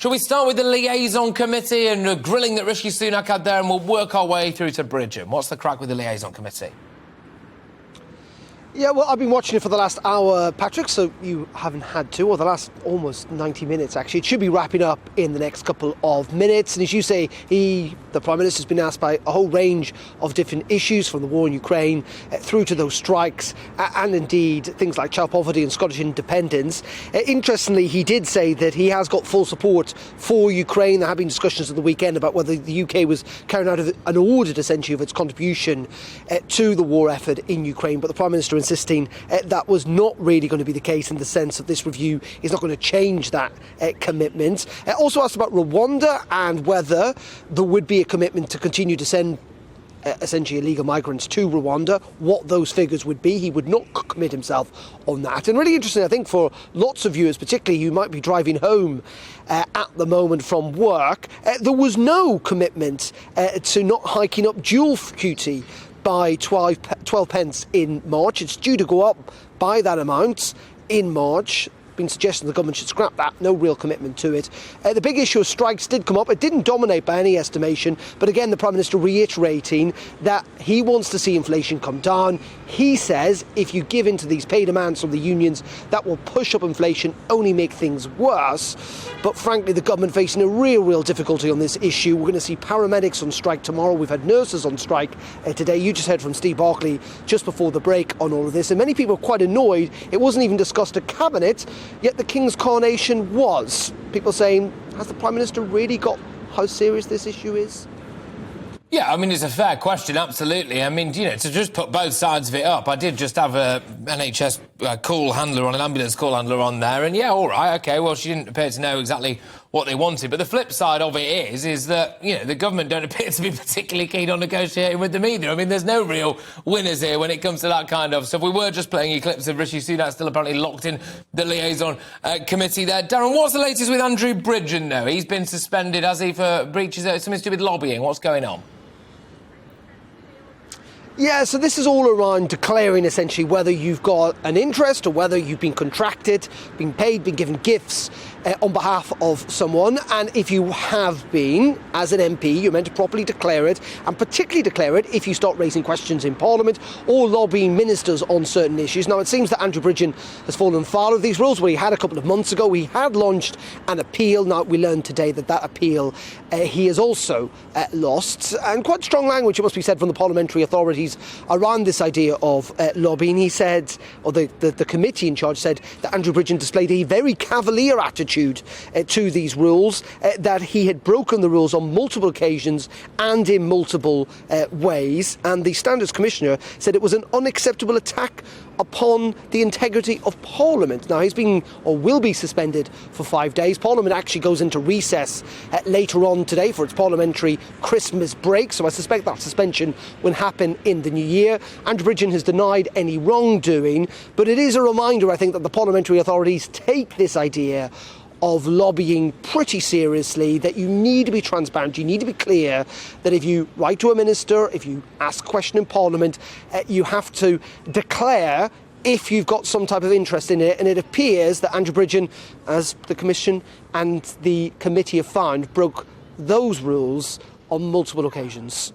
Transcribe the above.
Shall we start with the Liaison Committee and the grilling that Rishi Sunak had there, and we'll work our way through to Bridget? What's the crack with the Liaison Committee? Yeah, well, I've been watching it for the last hour, Patrick, so you haven't had to, or the last almost 90 minutes, actually. It should be wrapping up in the next couple of minutes. And as you say, the Prime Minister's been asked by a whole range of different issues, from the war in Ukraine through to those strikes, and indeed things like child poverty and Scottish independence. Interestingly, he did say that he has got full support for Ukraine. There have been discussions at the weekend about whether the UK was carrying out an audit, essentially, of its contribution to the war effort in Ukraine. But the Prime Minister insisting that was not really going to be the case, in the sense that this review is not going to change that commitment. Also asked about Rwanda and whether there would be a commitment to continue to send essentially illegal migrants to Rwanda, what those figures would be. He would not commit himself on that. And really interesting, I think, for lots of viewers, particularly who might be driving home at the moment from work, there was no commitment to not hiking up dual duty by 12 pence in March. It's due to go up by that amount in March. Been suggesting the government should scrap that. No real commitment to it. The big issue of strikes did come up. It didn't dominate by any estimation, but again, the Prime Minister reiterating that he wants to see inflation come down. He says if you give in to these pay demands from the unions, that will push up inflation, only make things worse. But frankly, the government facing a real difficulty on this issue. We're going to see paramedics on strike tomorrow. We've had nurses on strike today. You just heard from Steve Barclay just before the break on all of this, and many people are quite annoyed. It wasn't even discussed at Cabinet, yet the King's coronation was. People saying, has the Prime Minister really got how serious this issue is? Yeah, I mean, it's a fair question, absolutely. I mean, you know, to just put both sides of it up, I did just have a NHS call handler on, an ambulance call handler on there, and yeah, all right, OK, well, she didn't appear to know exactly what they wanted. But the flip side of it is that, you know, the government don't appear to be particularly keen on negotiating with them either. I mean, there's no real winners here when it comes to that kind of stuff. We were just playing you clips of Rishi Sunak still apparently locked in the Liaison Committee there. Darren, what's the latest with Andrew Bridgen, though? He's been suspended, has he, for breaches of something to do with lobbying? What's going on? Yeah, so this is all around declaring essentially whether you've got an interest or whether you've been contracted, been paid, been given gifts on behalf of someone. And if you have been, as an MP, you're meant to properly declare it, and particularly declare it if you start raising questions in Parliament or lobbying ministers on certain issues. Now, it seems that Andrew Bridgen has fallen foul of these rules, where he had a couple of months ago. He had launched an appeal. Now, we learned today that appeal he has also lost. And quite strong language, it must be said, from the parliamentary authorities around this idea of lobbying. He said, or the committee in charge said, that Andrew Bridgen displayed a very cavalier attitude to these rules, that he had broken the rules on multiple occasions and in multiple ways. And the Standards Commissioner said it was an unacceptable attack upon the integrity of Parliament. Now, he's been, or will be, suspended for 5 days. Parliament actually goes into recess later on today for its parliamentary Christmas break, so I suspect that suspension will happen in the new year. Andrew Bridgen has denied any wrongdoing, but it is a reminder, I think, that the parliamentary authorities take this idea of lobbying pretty seriously, that you need to be transparent, you need to be clear, that if you write to a minister, if you ask a question in Parliament, you have to declare if you've got some type of interest in it. And it appears that Andrew Bridgen, as the Commission and the committee have found, broke those rules on multiple occasions.